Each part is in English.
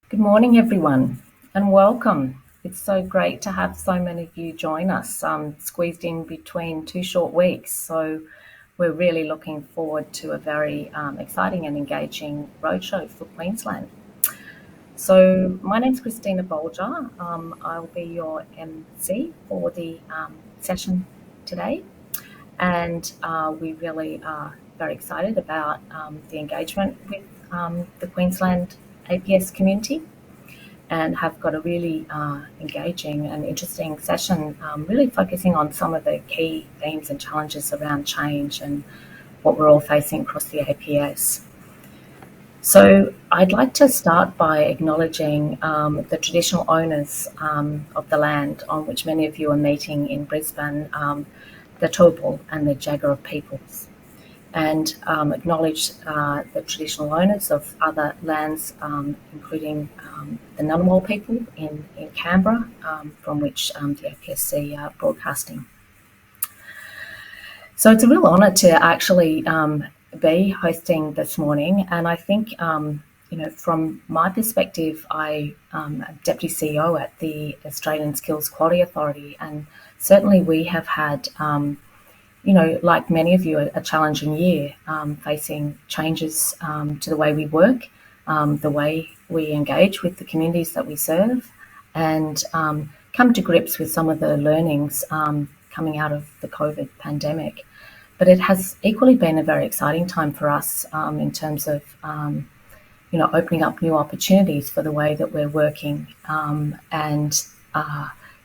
Good morning, everyone, and welcome. It's so great to have so many of you join us, squeezed in between 2 short weeks. So we're really looking forward to a very exciting and engaging roadshow for Queensland. So my name's Christina Bolger. I'll be your MC for the session today, and we really are very excited about the engagement with the Queensland APS community, and have got a really engaging and interesting session, really focusing on some of the key themes and challenges around change and what we're all facing across the APS. So I'd like to start by acknowledging the traditional owners of the land on which many of you are meeting in Brisbane, the Turrbal and the Jagera peoples, and acknowledge the traditional owners of other lands, including the Ngunnawal people in Canberra, from which the APSC are broadcasting. So it's a real honour to actually be hosting this morning, and I think, from my perspective, I am Deputy CEO at the Australian Skills Quality Authority, and certainly we have had like many of you, a challenging year, facing changes to the way we work, the way we engage with the communities that we serve, and come to grips with some of the learnings coming out of the COVID pandemic. But it has equally been a very exciting time for us in terms of opening up new opportunities for the way that we're working, and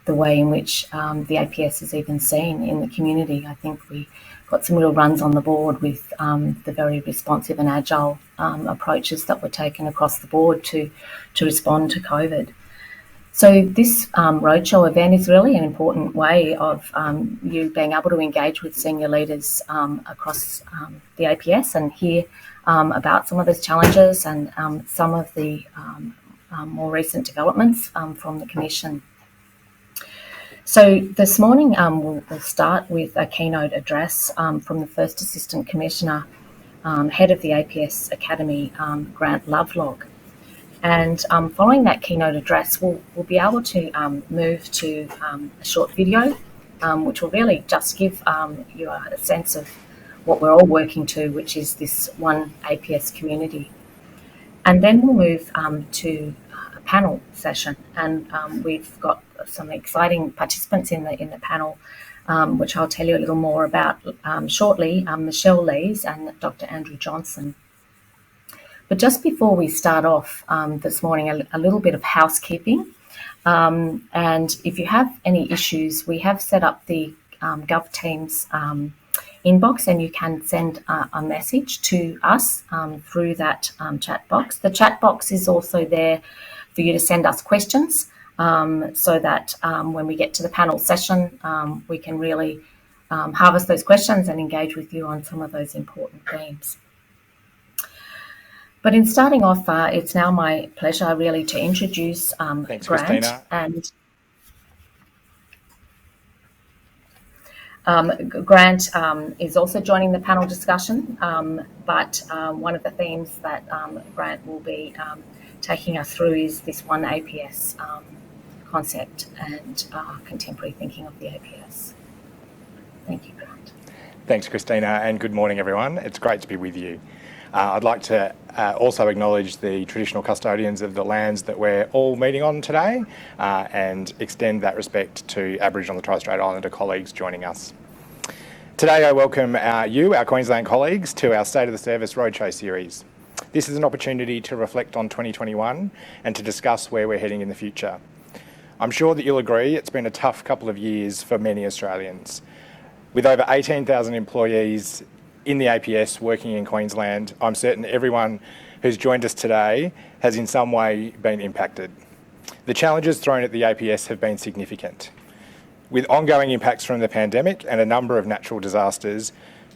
the way in which the APS is even seen in the community. I think we got some real runs on the board with the very responsive and agile approaches that were taken across the board to respond to COVID. So this roadshow event is really an important way of you being able to engage with senior leaders across the APS and hear about some of those challenges and some of the more recent developments from the Commission. So this morning we'll start with a keynote address from the First Assistant Commissioner, Head of the APS Academy, Grant Lovelock. And following that keynote address, we'll be able to move to a short video, which will really just give you a sense of what we're all working to, which is this one APS community. And then we'll move to a panel session, and we've got some exciting participants in the panel, which I'll tell you a little more about shortly, Michelle Lees and Dr. Andrew Johnson. But just before we start off this morning, a little bit of housekeeping. And if you have any issues, we have set up the GovTeams inbox, and you can send a message to us through that chat box. The chat box is also there for you to send us questions, so that when we get to the panel session, we can really harvest those questions and engage with you on some of those important themes. But in starting off, it's now my pleasure really to introduce Thanks, Grant. Christina. And Grant is also joining the panel discussion, but one of the themes that Grant will be taking us through is this one APS concept and contemporary thinking of the APS. Thank you, Grant. Thanks, Christina, and good morning, everyone. It's great to be with you. I'd like to also acknowledge the traditional custodians of the lands that we're all meeting on today, and extend that respect to Aboriginal and Torres Strait Islander colleagues joining us. Today I welcome you, our Queensland colleagues, to our State of the Service Roadshow series. This is an opportunity to reflect on 2021 and to discuss where we're heading in the future. I'm sure that you'll agree it's been a tough couple of years for many Australians. With over 18,000 employees in the APS working in Queensland, I'm certain everyone who's joined us today has in some way been impacted. The challenges thrown at the APS have been significant. With ongoing impacts from the pandemic and a number of natural disasters,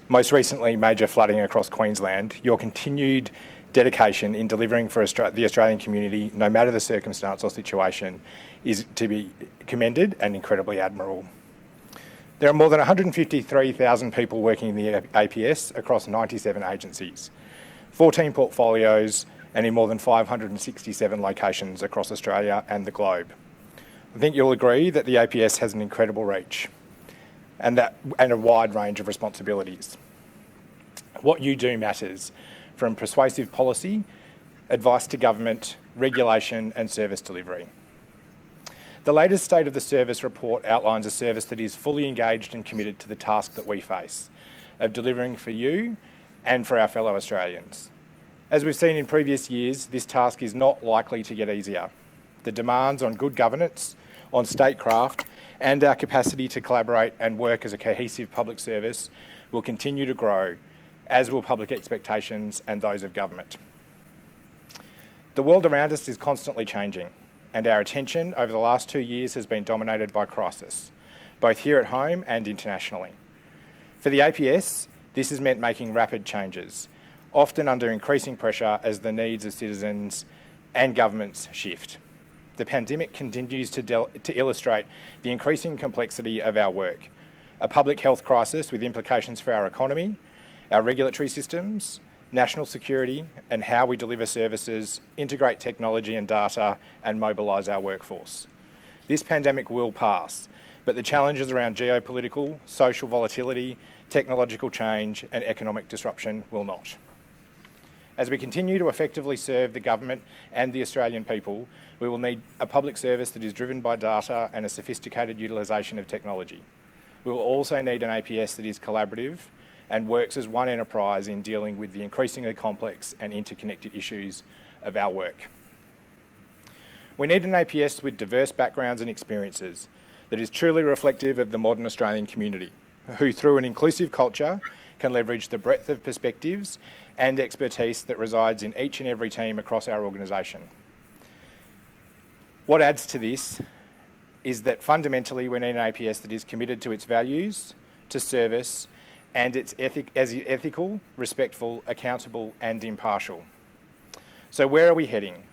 most recently major flooding across Queensland, your continued dedication in delivering for the Australian community, no matter the circumstance or situation, is to be commended and incredibly admirable. There are more than 153,000 people working in the APS across 97 agencies, 14 portfolios and in more than 567 locations across Australia and the globe. I think you'll agree that the APS has an incredible reach and a wide range of responsibilities. What you do matters, from persuasive policy, advice to government, regulation and service delivery. The latest State of the Service report outlines a service that is fully engaged and committed to the task that we face, of delivering for you and for our fellow Australians. As we've seen in previous years, this task is not likely to get easier. The demands on good governance, on statecraft and our capacity to collaborate and work as a cohesive public service will continue to grow, as will public expectations and those of government. The world around us is constantly changing, and our attention over the last 2 years has been dominated by crisis, both here at home and internationally. For the APS, this has meant making rapid changes, often under increasing pressure as the needs of citizens and governments shift. The pandemic continues to illustrate the increasing complexity of our work, a public health crisis with implications for our economy, our regulatory systems, national security, and how we deliver services, integrate technology and data, and mobilise our workforce. This pandemic will pass, but the challenges around geopolitical, social volatility, technological change, and economic disruption will not. As we continue to effectively serve the government and the Australian people, we will need a public service that is driven by data and a sophisticated utilisation of technology. We will also need an APS that is collaborative and works as one enterprise in dealing with the increasingly complex and interconnected issues of our work. We need an APS with diverse backgrounds and experiences that is truly reflective of the modern Australian community, who through an inclusive culture can leverage the breadth of perspectives and expertise that resides in each and every team across our organisation. What adds to this is that fundamentally we need an APS that is committed to its values, to service, and it's ethical, respectful, accountable and impartial. So where are we heading?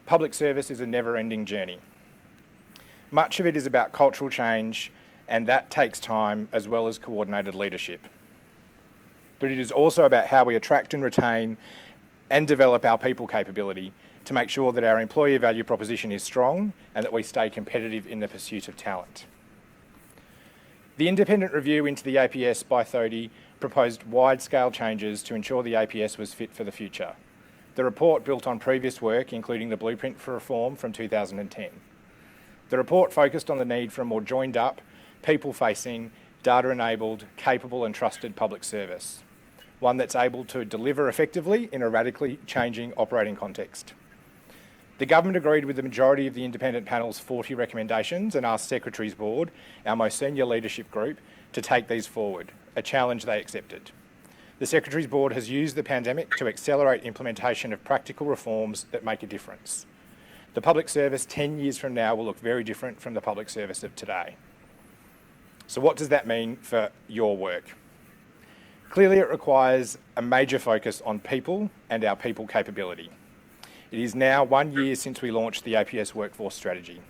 Public service is a never-ending journey. Much of it is about cultural change, and that takes time as well as coordinated leadership. But it is also about how we attract and retain and develop our people capability to make sure that our employee value proposition is strong and that we stay competitive in the pursuit of talent. The independent review into the APS by Thody proposed wide-scale changes to ensure the APS was fit for the future. The report built on previous work, including the Blueprint for Reform from 2010. The report focused on the need for a more joined-up, people-facing, data-enabled, capable and trusted public service, one that's able to deliver effectively in a radically changing operating context. The government agreed with the majority of the independent panel's 40 recommendations and asked Secretary's Board, our most senior leadership group, to take these forward, a challenge they accepted. The Secretary's Board has used the pandemic to accelerate implementation of practical reforms that make a difference. The public service 10 years from now will look very different from the public service of today. So what does that mean for your work? Clearly, it requires a major focus on people and our people capability. It is now 1 year since we launched the APS Workforce Strategy.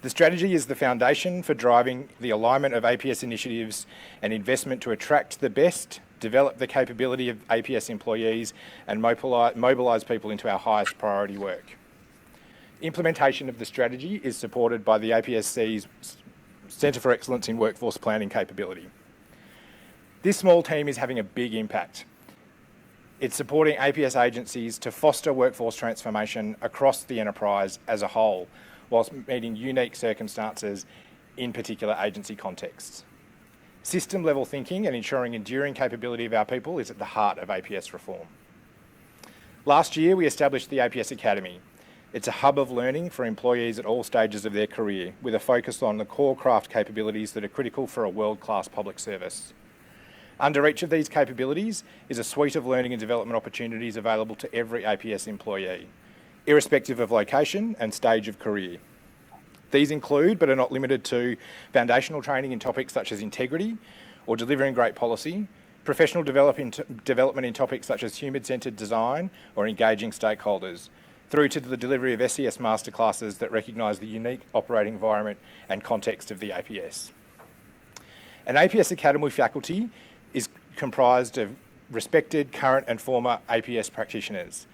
The strategy is the foundation for driving the alignment of APS initiatives and investment to attract the best, develop the capability of APS employees and mobilise people into our highest priority work. Implementation of the strategy is supported by the APSC's Centre for Excellence in Workforce Planning capability. This small team is having a big impact. It's supporting APS agencies to foster workforce transformation across the enterprise as a whole, whilst meeting unique circumstances in particular agency contexts. System-level thinking and ensuring enduring capability of our people is at the heart of APS reform. Last year, we established the APS Academy. It's a hub of learning for employees at all stages of their career, with a focus on the core craft capabilities that are critical for a world-class public service. Under each of these capabilities is a suite of learning and development opportunities available to every APS employee, irrespective of location and stage of career. These include, but are not limited to, foundational training in topics such as integrity or delivering great policy, professional development in topics such as human-centred design or engaging stakeholders, through to the delivery of SES masterclasses that recognise the unique operating environment and context of the APS. An APS Academy faculty is comprised of respected current and former APS practitioners.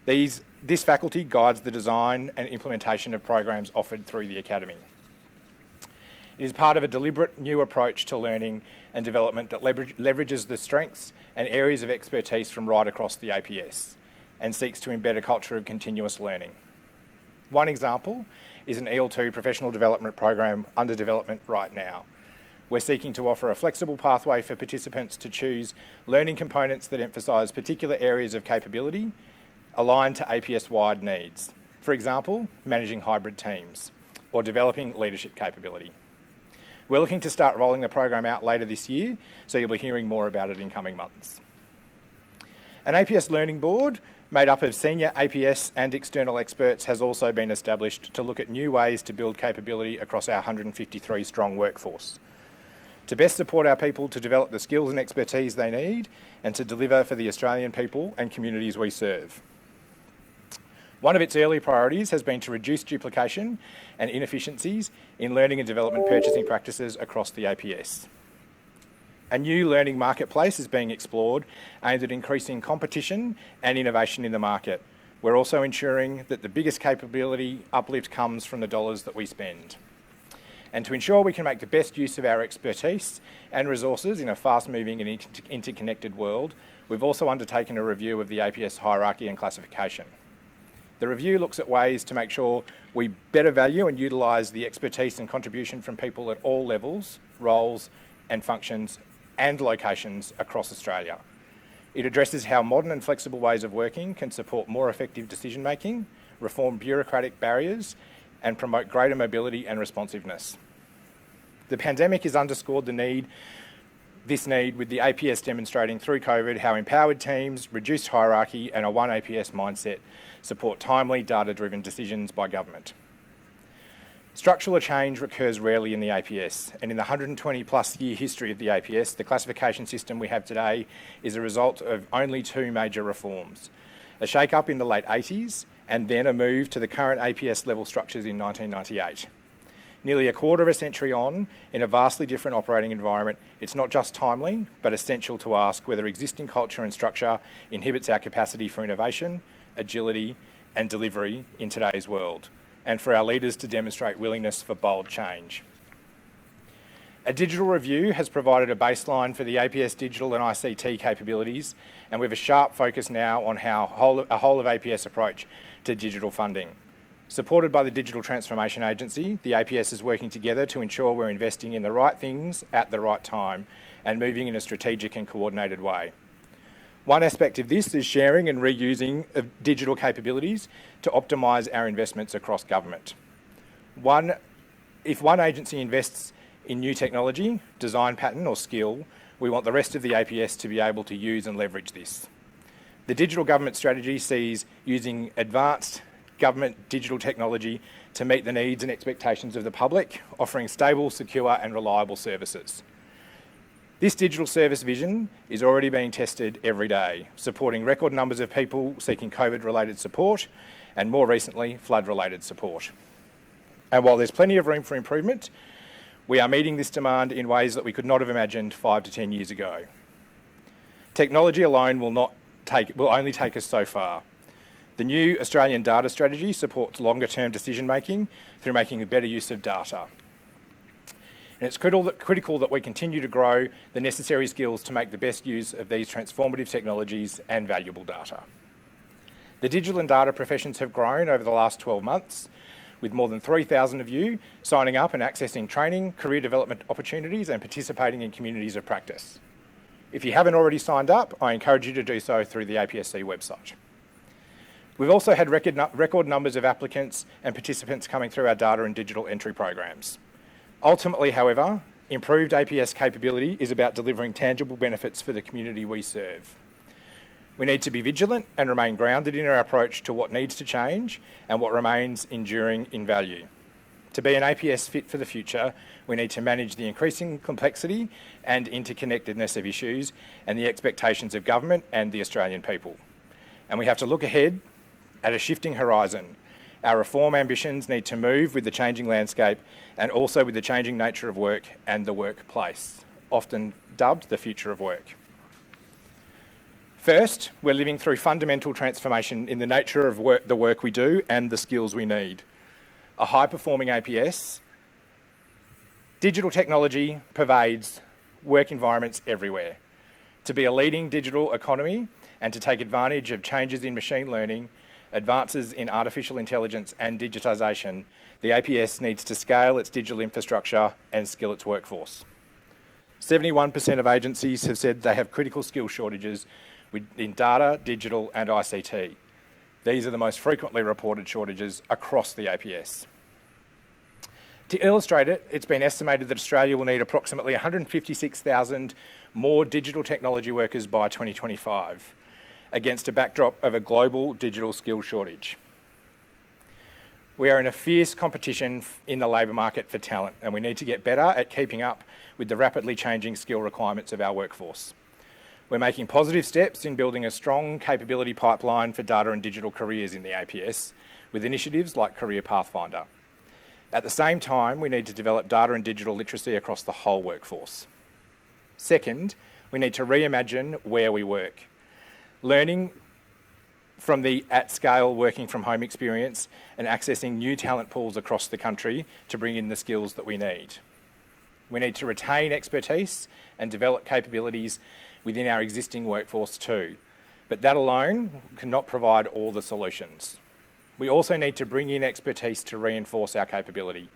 This faculty guides the design and implementation of programs offered through the Academy. It is part of a deliberate new approach to learning and development that leverages the strengths and areas of expertise from right across the APS and seeks to embed a culture of continuous learning. One example is an EL2 professional development program under development right now. We're seeking to offer a flexible pathway for participants to choose learning components that emphasise particular areas of capability aligned to APS-wide needs. For example, managing hybrid teams or developing leadership capability. We're looking to start rolling the program out later this year, so you'll be hearing more about it in coming months. An APS Learning Board made up of senior APS and external experts has also been established to look at new ways to build capability across our 153 strong workforce, to best support our people to develop the skills and expertise they need and to deliver for the Australian people and communities we serve. One of its early priorities has been to reduce duplication and inefficiencies in learning and development purchasing practices across the APS. A new learning marketplace is being explored aimed at increasing competition and innovation in the market. We're also ensuring that the biggest capability uplift comes from the dollars that we spend. And to ensure we can make the best use of our expertise and resources in a fast-moving and interconnected world, we've also undertaken a review of the APS hierarchy and classification. The review looks at ways to make sure we better value and utilise the expertise and contribution from people at all levels, roles and functions and locations across Australia. It addresses how modern and flexible ways of working can support more effective decision making, reform bureaucratic barriers and promote greater mobility and responsiveness. The pandemic has underscored this need with the APS demonstrating through COVID how empowered teams, reduced hierarchy and a oneAPS mindset support timely data-driven decisions by government. Structural change occurs rarely in the APS, and in the 120 plus year history of the APS, the classification system we have today is a result of only two major reforms: a shake-up in the late 80s and then a move to the current APS level structures in 1998. Nearly a quarter of a century on, in a vastly different operating environment, it's not just timely, but essential to ask whether existing culture and structure inhibits our capacity for innovation, agility and delivery in today's world, and for our leaders to demonstrate willingness for bold change. A digital review has provided a baseline for the APS digital and ICT capabilities, and we have a sharp focus now on how a whole of APS approach to digital funding. Supported by the Digital Transformation Agency, the APS is working together to ensure we're investing in the right things at the right time and moving in a strategic and coordinated way. One aspect of this is sharing and reusing of digital capabilities to optimise our investments across government. If one agency invests in new technology, design pattern or skill, we want the rest of the APS to be able to use and leverage this. The digital government strategy sees using advanced government digital technology to meet the needs and expectations of the public, offering stable, secure and reliable services. This digital service vision is already being tested every day, supporting record numbers of people seeking COVID-related support and more recently, flood-related support. And while there's plenty of room for improvement, we are meeting this demand in ways that we could not have imagined 5 to 10 years ago. Technology alone will only take us so far. The new Australian data strategy supports longer-term decision-making through making a better use of data. And it's critical that we continue to grow the necessary skills to make the best use of these transformative technologies and valuable data. The digital and data professions have grown over the last 12 months, with more than 3,000 of you signing up and accessing training, career development opportunities and participating in communities of practice. If you haven't already signed up, I encourage you to do so through the APSC website. We've also had record numbers of applicants and participants coming through our data and digital entry programs. Ultimately, however, improved APS capability is about delivering tangible benefits for the community we serve. We need to be vigilant and remain grounded in our approach to what needs to change and what remains enduring in value. To be an APS fit for the future, we need to manage the increasing complexity and interconnectedness of issues and the expectations of government and the Australian people. And we have to look ahead at a shifting horizon. Our reform ambitions need to move with the changing landscape and also with the changing nature of work and the workplace, often dubbed the future of work. First, we're living through fundamental transformation in the nature of the work we do and the skills we need. A high-performing APS, digital technology pervades work environments everywhere. To be a leading digital economy and to take advantage of changes in machine learning, advances in artificial intelligence and digitisation, the APS needs to scale its digital infrastructure and skill its workforce. 71% of agencies have said they have critical skill shortages in data, digital and ICT. These are the most frequently reported shortages across the APS. To illustrate it, it's been estimated that Australia will need approximately 156,000 more digital technology workers by 2025, against a backdrop of a global digital skills shortage. We are in a fierce competition in the labour market for talent, and we need to get better at keeping up with the rapidly changing skill requirements of our workforce. We're making positive steps in building a strong capability pipeline for data and digital careers in the APS, with initiatives like Career Pathfinder. At the same time, we need to develop data and digital literacy across the whole workforce. Second, we need to reimagine where we work. Learning from the at-scale working from home experience and accessing new talent pools across the country to bring in the skills that we need. We need to retain expertise and develop capabilities within our existing workforce too, but that alone cannot provide all the solutions. We also need to bring in expertise to reinforce our capability.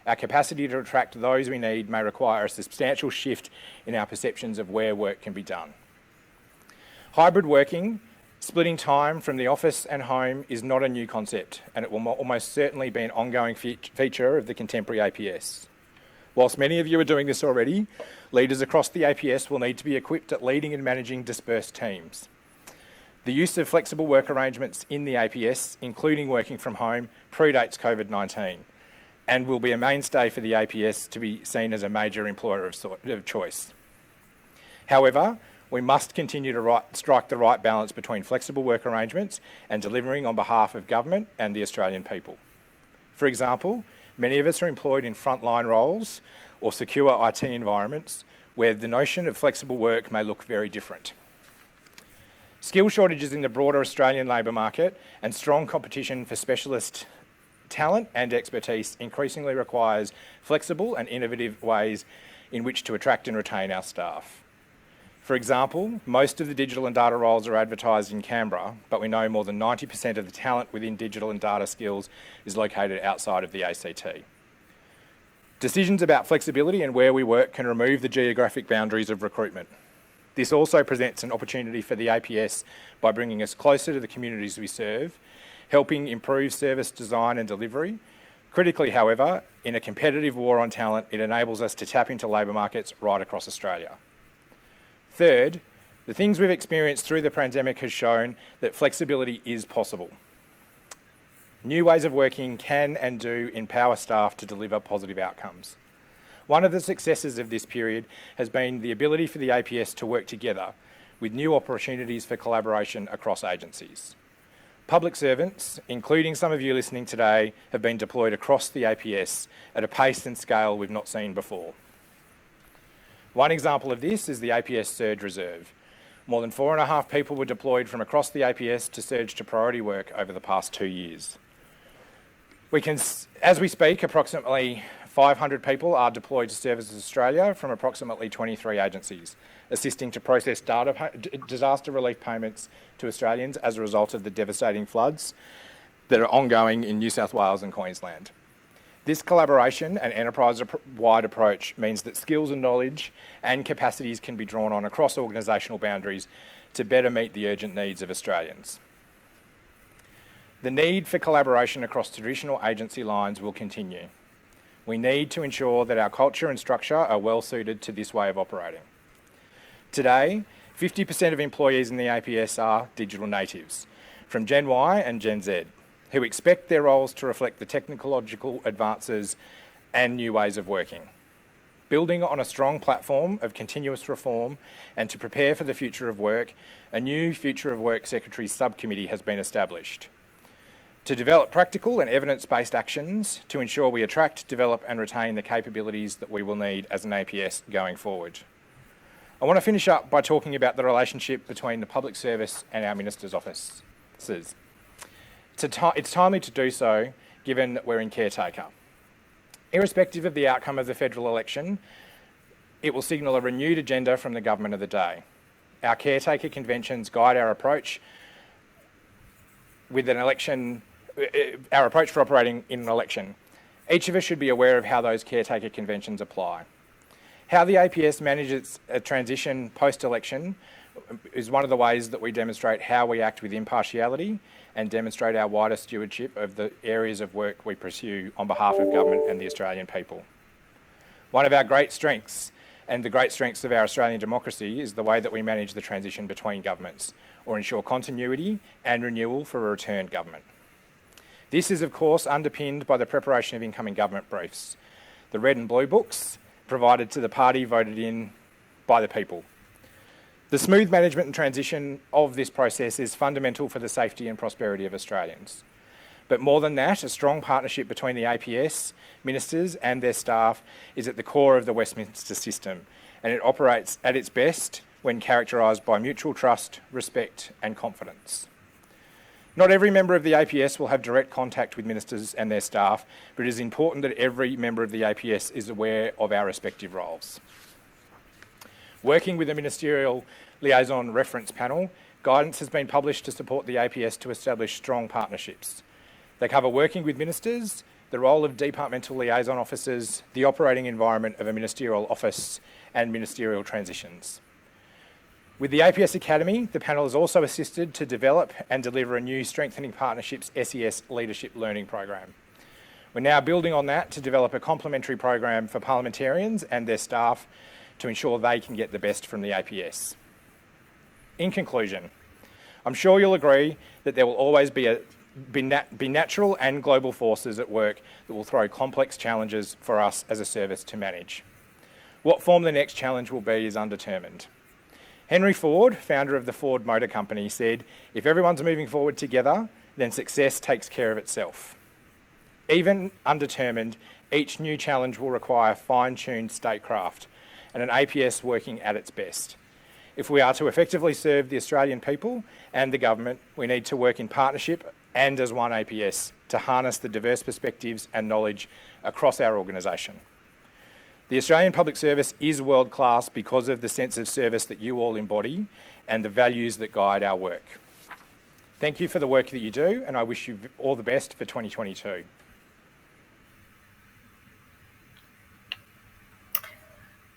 Our capacity to attract those we need may require a substantial shift in our perceptions of where work can be done. Hybrid working, splitting time from the office and home, is not a new concept, and it will almost certainly be an ongoing feature of the contemporary APS. Whilst many of you are doing this already, leaders across the APS will need to be equipped at leading and managing dispersed teams. The use of flexible work arrangements in the APS, including working from home, predates COVID-19 and will be a mainstay for the APS to be seen as a major employer of choice. However, we must continue to strike the right balance between flexible work arrangements and delivering on behalf of government and the Australian people. For example, many of us are employed in frontline roles or secure IT environments where the notion of flexible work may look very different. Skill shortages in the broader Australian labour market and strong competition for specialist talent and expertise increasingly requires flexible and innovative ways in which to attract and retain our staff. For example, most of the digital and data roles are advertised in Canberra, but we know more than 90% of the talent within digital and data skills is located outside of the ACT. Decisions about flexibility and where we work can remove the geographic boundaries of recruitment. This also presents an opportunity for the APS by bringing us closer to the communities we serve, helping improve service design and delivery. Critically, however, in a competitive war on talent, it enables us to tap into labour markets right across Australia. Third, the things we've experienced through the pandemic has shown that flexibility is possible. New ways of working can and do empower staff to deliver positive outcomes. One of the successes of this period has been the ability for the APS to work together with new opportunities for collaboration across agencies. Public servants, including some of you listening today, have been deployed across the APS at a pace and scale we've not seen before. One example of this is the APS Surge Reserve. More than 4.5 people were deployed from across the APS to surge to priority work over the past 2 years. As we speak, approximately 500 people are deployed to Services Australia from approximately 23 agencies, assisting to process disaster relief payments to Australians as a result of the devastating floods that are ongoing in New South Wales and Queensland. This collaboration and enterprise-wide approach means that skills and knowledge and capacities can be drawn on across organisational boundaries to better meet the urgent needs of Australians. The need for collaboration across traditional agency lines will continue. We need to ensure that our culture and structure are well suited to this way of operating. Today, 50% of employees in the APS are digital natives, from Gen Y and Gen Z, who expect their roles to reflect the technological advances and new ways of working. Building on a strong platform of continuous reform and to prepare for the future of work, a new Future of Work Secretaries Subcommittee has been established to develop practical and evidence-based actions to ensure we attract, develop and retain the capabilities that we will need as an APS going forward. I want to finish up by talking about the relationship between the public service and our ministers' offices. It's timely to do so, given that we're in caretaker. Irrespective of the outcome of the federal election, it will signal a renewed agenda from the government of the day. Our caretaker conventions guide our approach with an election, our approach for operating in an election. Each of us should be aware of how those caretaker conventions apply. How the APS manages a transition post-election is one of the ways that we demonstrate how we act with impartiality and demonstrate our wider stewardship of the areas of work we pursue on behalf of government and the Australian people. One of our great strengths and the great strengths of our Australian democracy is the way that we manage the transition between governments, or ensure continuity and renewal for a returned government. This is, of course, underpinned by the preparation of incoming government briefs, the red and blue books provided to the party voted in by the people. The smooth management and transition of this process is fundamental for the safety and prosperity of Australians. But more than that, a strong partnership between the APS, ministers and their staff is at the core of the Westminster system, and it operates at its best when characterised by mutual trust, respect and confidence. Not every member of the APS will have direct contact with ministers and their staff, but it is important that every member of the APS is aware of our respective roles. Working with the Ministerial Liaison Reference Panel, guidance has been published to support the APS to establish strong partnerships. They cover working with ministers, the role of departmental liaison officers, the operating environment of a ministerial office, and ministerial transitions. With the APS Academy, the panel has also assisted to develop and deliver a new Strengthening Partnerships SES Leadership Learning Program. We're now building on that to develop a complementary program for parliamentarians and their staff to ensure they can get the best from the APS. In conclusion, I'm sure you'll agree that there will always be natural and global forces at work that will throw complex challenges for us as a service to manage. What form the next challenge will be is undetermined. Henry Ford, founder of the Ford Motor Company, said, "If everyone's moving forward together, then success takes care of itself." Even undetermined, each new challenge will require fine-tuned statecraft and an APS working at its best. If we are to effectively serve the Australian people and the government, we need to work in partnership and as one APS to harness the diverse perspectives and knowledge across our organisation. The Australian Public Service is world-class because of the sense of service that you all embody and the values that guide our work. Thank you for the work that you do, and I wish you all the best for 2022.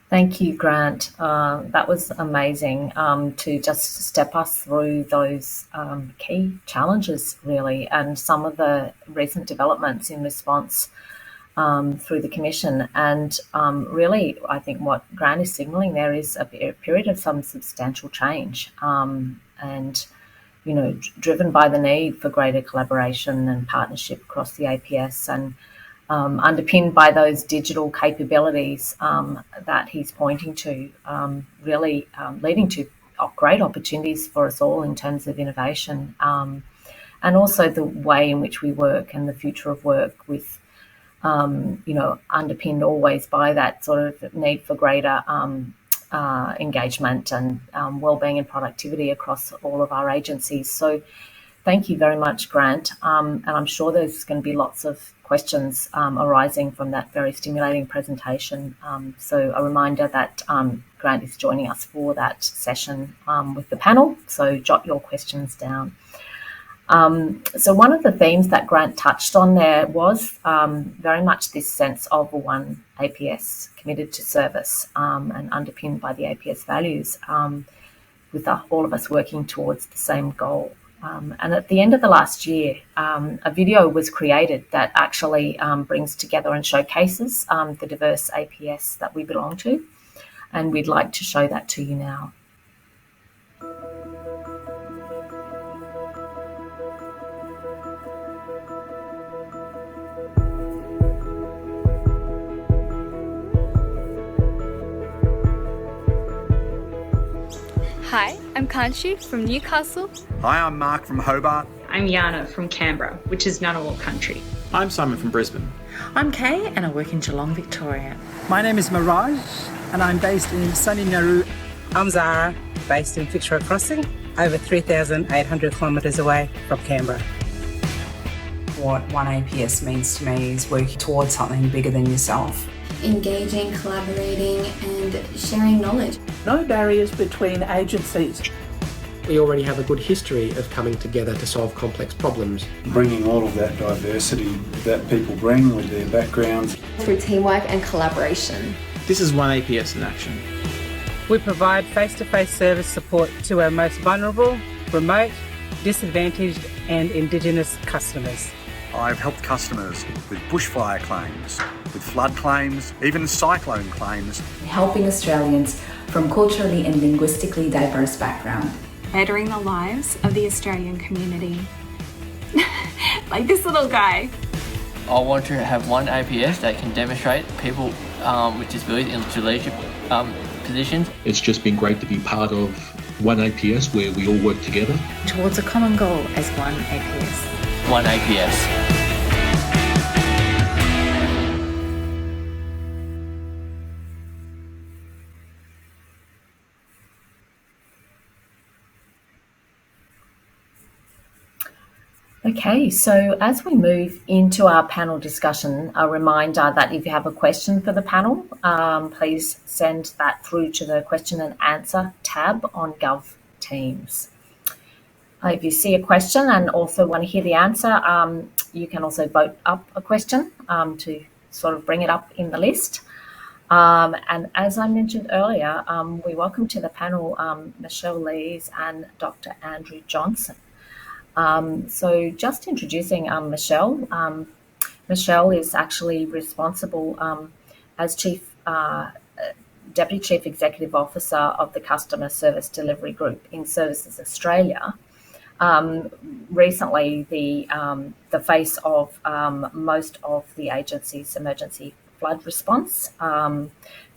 Thank you, Grant. That was amazing to just step us through those key challenges, really, and some of the recent developments in response through the Commission. And really, I think what Grant is signalling there is a period of some substantial change and, you know, driven by the need for greater collaboration and partnership across the APS and underpinned by those digital capabilities that he's pointing to, really leading to great opportunities for us all in terms of innovation and also the way in which we work and the future of work with, you know, underpinned always by that sort of need for greater engagement and wellbeing and productivity across all of our agencies. So thank you very much, Grant. And I'm sure there's going to be lots of questions arising from that very stimulating presentation. So a reminder that Grant is joining us for that session with the panel, so jot your questions down. So one of the themes that Grant touched on there was very much this sense of one APS committed to service and underpinned by the APS values, with all of us working towards the same goal. And at the end of the last year, a video was created that actually brings together and showcases the diverse APS that we belong to, and we'd like to show that to you now. Hi, I'm Kanchi from Newcastle. Hi, I'm Mark from Hobart. I'm Yana from Canberra, which is Ngunnawal country. I'm Simon from Brisbane. I'm Kay and I work in Geelong, Victoria. My name is Mirage and I'm based in sunny Nauru. I'm Zara, based in Fitzroy Crossing, over 3,800 kilometres away from Canberra. What oneAPS means to me is working towards something bigger than yourself. Engaging, collaborating and sharing knowledge. No barriers between agencies. We already have a good history of coming together to solve complex problems. Bringing all of that diversity that people bring with their backgrounds. Through teamwork and collaboration. This is oneAPS in action. We provide face-to-face service support to our most vulnerable, remote, disadvantaged and Indigenous customers. I've helped customers with bushfire claims, with flood claims, even cyclone claims. Helping Australians from culturally and linguistically diverse backgrounds. Bettering the lives of the Australian community. Like this little guy. I want to have oneAPS that can demonstrate people with disabilities into leadership positions. It's just been great to be part of oneAPS where we all work together. Towards a common goal as oneAPS. oneAPS. Okay, so as we move into our panel discussion, a reminder that if you have a question for the panel, please send that through to the question and answer tab on Gov Teams. If you see a question and also want to hear the answer, you can also vote up a question to sort of bring it up in the list. And as I mentioned earlier, we welcome to the panel Michelle Lees and Dr. Andrew Johnson. So just introducing Michelle. Michelle is actually responsible as Deputy Chief Executive Officer of the Customer Service Delivery Group in Services Australia. Recently, the face of most of the agency's emergency flood response.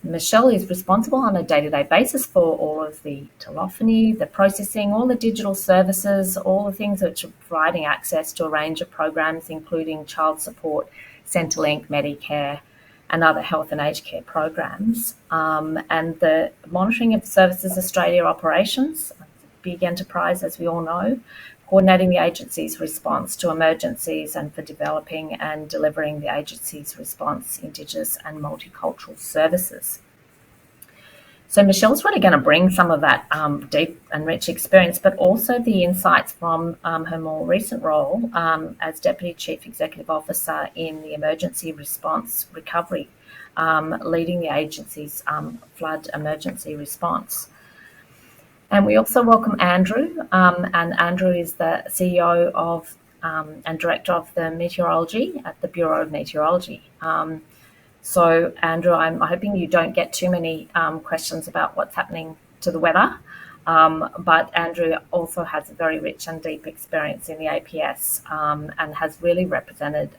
Michelle is responsible on a day-to-day basis for all of the telephony, the processing, all the digital services, all the things which are providing access to a range of programs, including child support, Centrelink, Medicare, and other health and aged care programs. And the monitoring of Services Australia operations, big enterprise, as we all know, coordinating the agency's response to emergencies and for developing and delivering the agency's response Indigenous and multicultural services. So Michelle's really going to bring some of that deep and rich experience, but also the insights from her more recent role as Deputy Chief Executive Officer in the Emergency Response Recovery, leading the agency's flood emergency response. And we also welcome Andrew, and Andrew is the CEO of and Director of the Meteorology at the Bureau of Meteorology. So Andrew, I'm hoping you don't get too many questions about what's happening to the weather, but Andrew also has a very rich and deep experience in the APS and has really represented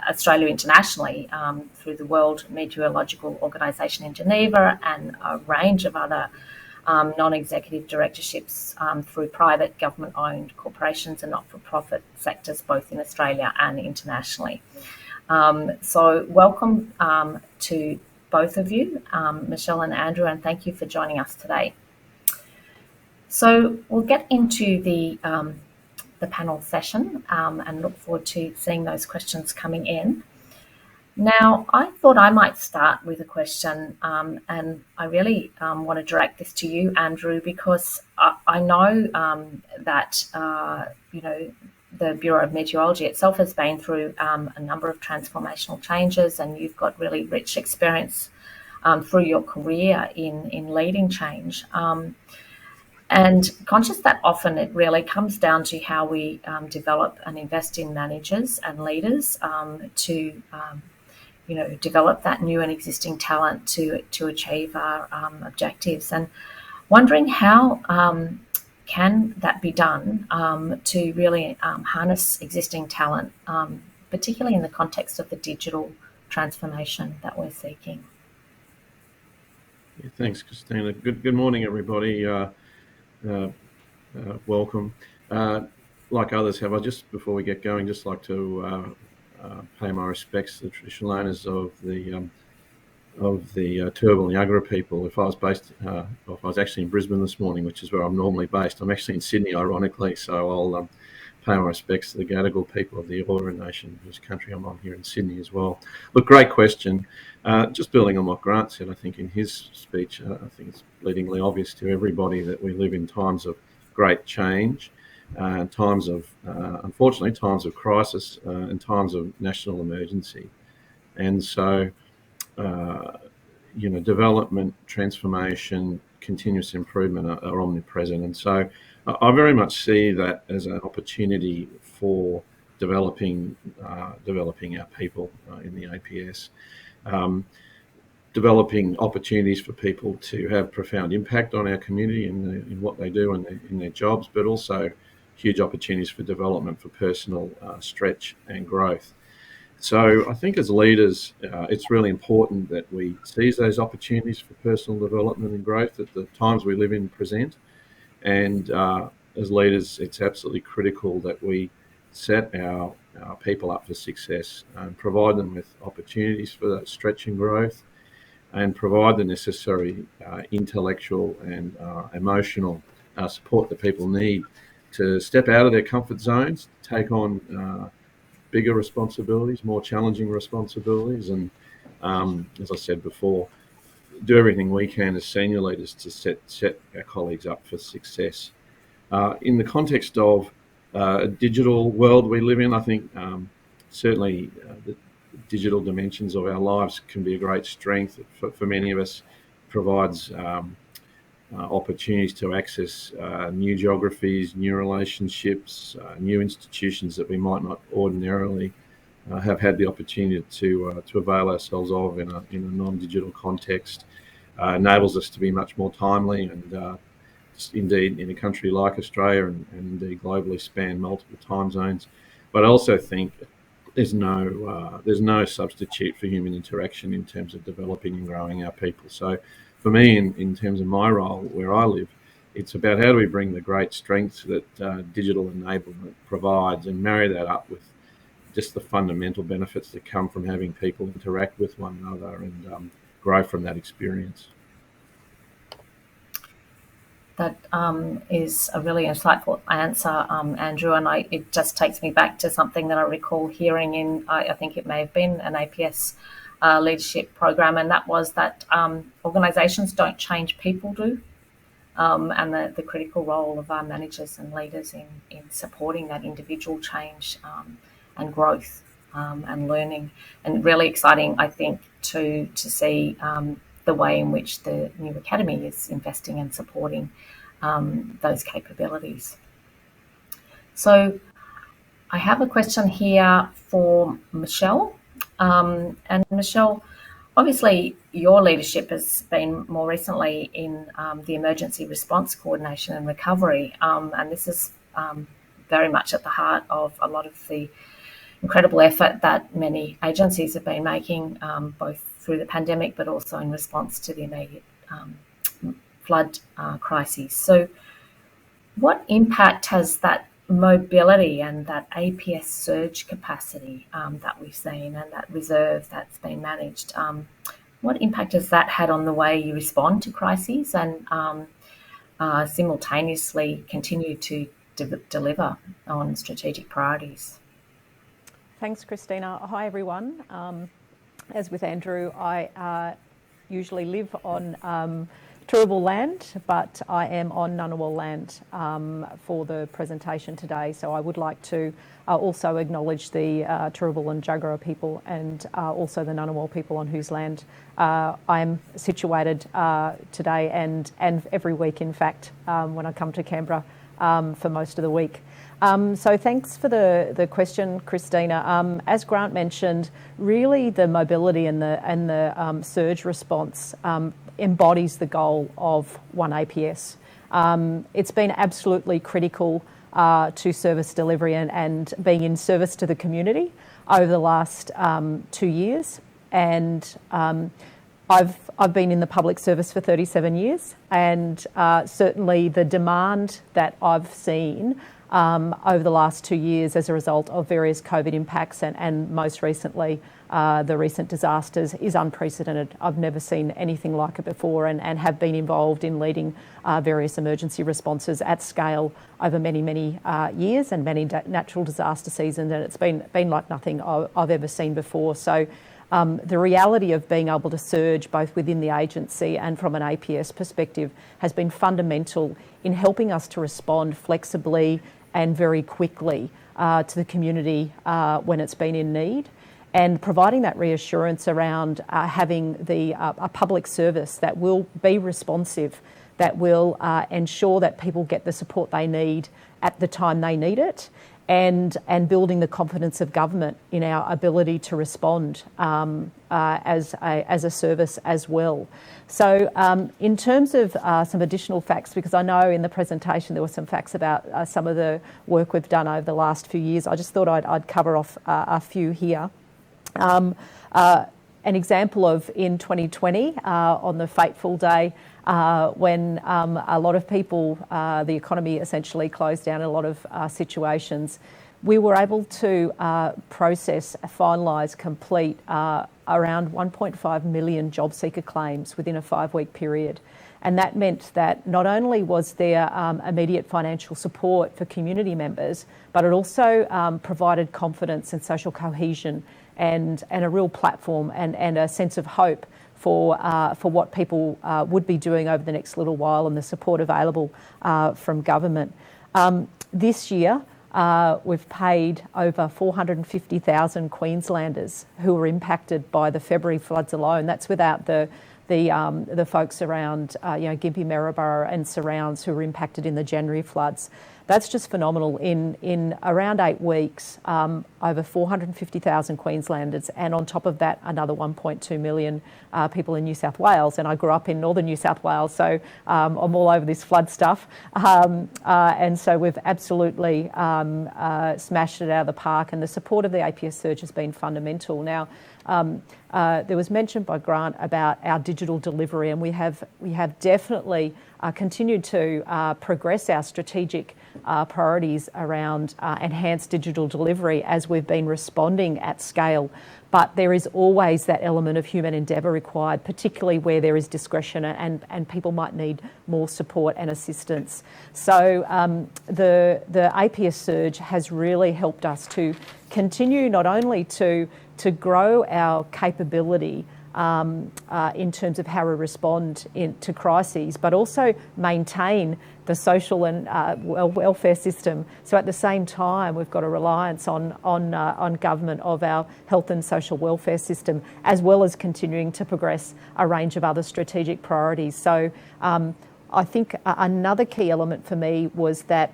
Australia internationally through the World Meteorological Organisation in Geneva and a range of other non-executive directorships through private government-owned corporations and not-for-profit sectors, both in Australia and internationally. So welcome to both of you, Michelle and Andrew, and thank you for joining us today. So we'll get into the panel session and look forward to seeing those questions coming in. Now, I thought I might start with a question, and I really want to direct this to you, Andrew, because I know that, the Bureau of Meteorology itself has been through a number of transformational changes, and you've got really rich experience through your career in leading change. And conscious that often it really comes down to how we develop and invest in managers and leaders to develop that new and existing talent to achieve our objectives. And wondering how can that be done to really harness existing talent, particularly in the context of the digital transformation that we're seeking? Yeah, thanks, Christina. Good morning, everybody. Welcome. Like others have, I just before we get going, just like to pay my respects to the traditional owners of the the Turrbal and Yuggera people. If I was actually in Brisbane this morning, which is where I'm normally based, I'm actually in Sydney, ironically. So I'll pay my respects to the Gadigal people of the Eora Nation, whose country I'm on here in Sydney as well. Look, great question. Just building on what Grant said, I think in his speech, I think it's bleedingly obvious to everybody that we live in times of great change, times of, unfortunately, times of crisis, and times of national emergency. And so, development, transformation, continuous improvement are omnipresent. And so I very much see that as an opportunity for developing our people in the APS, developing opportunities for people to have profound impact on our community in what they do and in their jobs, but also huge opportunities for development, for personal stretch and growth. So I think as leaders, it's really important that we seize those opportunities for personal development and growth that the times we live in present. And as leaders, it's absolutely critical that we set our people up for success and provide them with opportunities for that stretch and growth, and provide the necessary intellectual and emotional support that people need to step out of their comfort zones, take on bigger responsibilities, more challenging responsibilities, and as I said before, do everything we can as senior leaders to set our colleagues up for success. In the context of a digital world we live in, I think certainly the digital dimensions of our lives can be a great strength for many of us. Provides opportunities to access new geographies, new relationships, new institutions that we might not ordinarily have had the opportunity to avail ourselves of in a non-digital context. Enables us to be much more timely and indeed in a country like Australia and indeed globally span multiple time zones. But I also think there's no substitute for human interaction in terms of developing and growing our people. So for me, in terms of my role where I live, it's about how do we bring the great strengths that digital enablement provides and marry that up with just the fundamental benefits that come from having people interact with one another and grow from that experience. That is a really insightful answer, Andrew, and it just takes me back to something that I recall hearing in, I think it may have been an APS leadership program, and that was that organisations don't change, people do, and the critical role of our managers and leaders in supporting that individual change and growth and learning. And really exciting, I think, to see the way in which the new academy is investing and supporting those capabilities. So I have a question here for Michelle. And Michelle, obviously your leadership has been more recently in the emergency response coordination and recovery, and this is very much at the heart of a lot of the incredible effort that many agencies have been making, both through the pandemic but also in response to the immediate flood crises. So what impact has that mobility and that APS surge capacity that we've seen and that reserve that's been managed, what impact has that had on the way you respond to crises and simultaneously continue to deliver on strategic priorities? Thanks, Christina. Hi, everyone. As with Andrew, I usually live on Turrbal land, but I am on Ngunnawal land for the presentation today. So I would like to also acknowledge the Turrbal and Yuggera people and also the Ngunnawal people on whose land I'm situated today and every week, in fact, when I come to Canberra for most of the week. So thanks for the question, Christina. As Grant mentioned, really the mobility and the surge response embodies the goal of oneAPS. It's been absolutely critical to service delivery and being in service to the community over the last 2 years. And I've been in the public service for 37 years, and certainly the demand that I've seen over the last 2 years as a result of various COVID impacts and most recently the recent disasters is unprecedented. I've never seen anything like it before, and have been involved in leading various emergency responses at scale over many years and many natural disaster seasons, and it's been like nothing I've ever seen before. So the reality of being able to surge both within the agency and from an APS perspective has been fundamental in helping us to respond flexibly and very quickly to the community when it's been in need, and providing that reassurance around having a public service that will be responsive, that will ensure that people get the support they need at the time they need it, and building the confidence of government in our ability to respond as a service as well. So in terms of some additional facts, because I know in the presentation there were some facts about some of the work we've done over the last few years, I just thought I'd cover off a few here. An example of in 2020, on the fateful day when a lot of people, the economy essentially closed down in a lot of situations, we were able to process, finalise, complete around 1.5 million job seeker claims within a 5-week period. And that meant that not only was there immediate financial support for community members, but it also provided confidence and social cohesion and a real platform and a sense of hope for what people would be doing over the next little while, and the support available from government. This year, we've paid over 450,000 Queenslanders who were impacted by the February floods alone. That's without the folks around Gympie, Maryborough and surrounds who were impacted in the January floods. That's just phenomenal. In around 8 weeks, over 450,000 Queenslanders, and on top of that, another 1.2 million people in New South Wales. And I grew up in northern New South Wales, so I'm all over this flood stuff. And so we've absolutely smashed it out of the park, and the support of the APS surge has been fundamental. Now, there was mention by Grant about our digital delivery, and we have definitely continued to progress our strategic priorities around enhanced digital delivery as we've been responding at scale. But there is always that element of human endeavour required, particularly where there is discretion and people might need more support and assistance. So the APS surge has really helped us to continue not only to grow our capability in terms of how we respond to crises, but also maintain the social and welfare system. So at the same time, we've got a reliance on government of our health and social welfare system, as well as continuing to progress a range of other strategic priorities. So I think another key element for me was that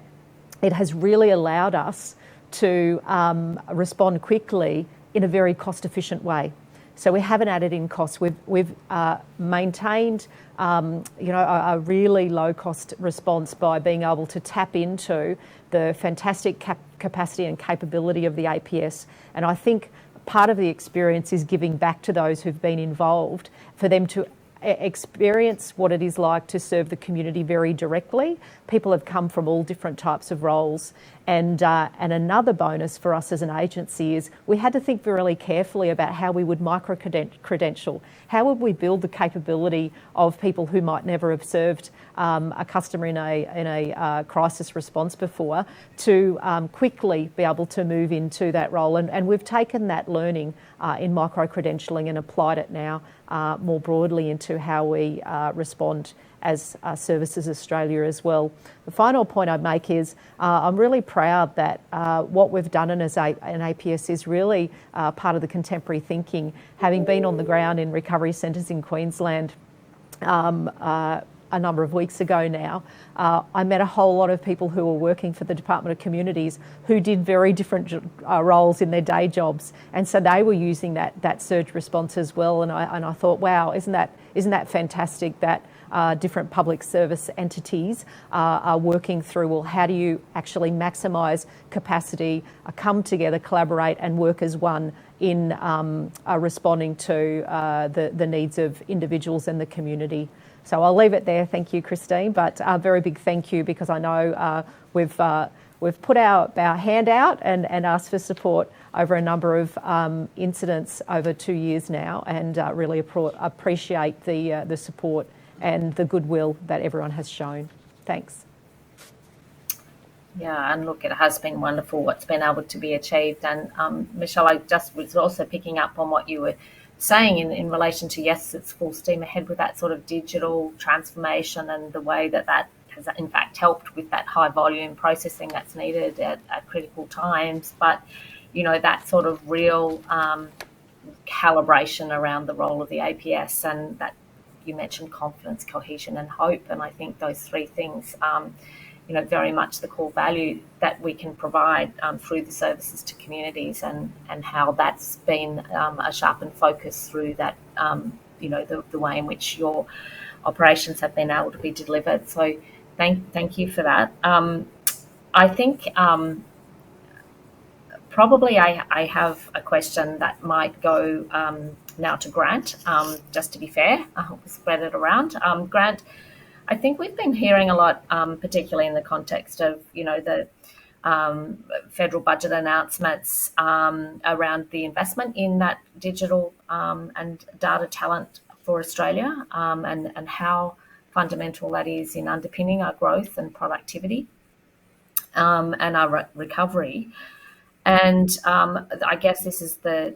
it has really allowed us to respond quickly in a very cost-efficient way. So we haven't added in costs. We've maintained, a really low-cost response by being able to tap into the fantastic capacity and capability of the APS. And I think part of the experience is giving back to those who've been involved, for them to experience what it is like to serve the community very directly. People have come from all different types of roles. And another bonus for us as an agency is we had to think really carefully about how we would micro-credential. How would we build the capability of people who might never have served a customer in a crisis response before to quickly be able to move into that role. And we've taken that learning in micro-credentialing and applied it now more broadly into how we respond as Services Australia as well. The final point I'd make is I'm really proud that what we've done in an APS is really part of the contemporary thinking. Having been on the ground in recovery centres in Queensland a number of weeks ago now, I met a whole lot of people who were working for the Department of Communities who did very different roles in their day jobs, and so they were using that surge response as well. And I thought, wow, isn't that fantastic that different public service entities are working through, well, how do you actually maximise capacity, come together, collaborate and work as one in responding to the needs of individuals and the community. So I'll leave it there. Thank you, Christine, but a very big thank you, because I know we've we've put our hand out and asked for support over a number of incidents over 2 years now, and really appreciate the support and the goodwill that everyone has shown. Thanks. Yeah, and look, it has been wonderful what's been able to be achieved. And Michelle, I just was also picking up on what you were saying in relation to, yes, it's full steam ahead with that sort of digital transformation and the way that has in fact helped with that high volume processing that's needed at critical times. But, you know, that sort of real calibration around the role of the APS, and that you mentioned confidence, cohesion and hope. And I think those three things, you know, very much the core value that we can provide through the services to communities, and how that's been a sharpened focus through that, you know, the way in which your operations have been able to be delivered. So thank you for that. I think probably I have a question that might go now to Grant, just to be fair. We'll spread it around. Grant, I think we've been hearing a lot, particularly in the context of, you know, the federal budget announcements around the investment in that digital and data talent for Australia, and how fundamental that is in underpinning our growth and productivity and our recovery. And I guess this is the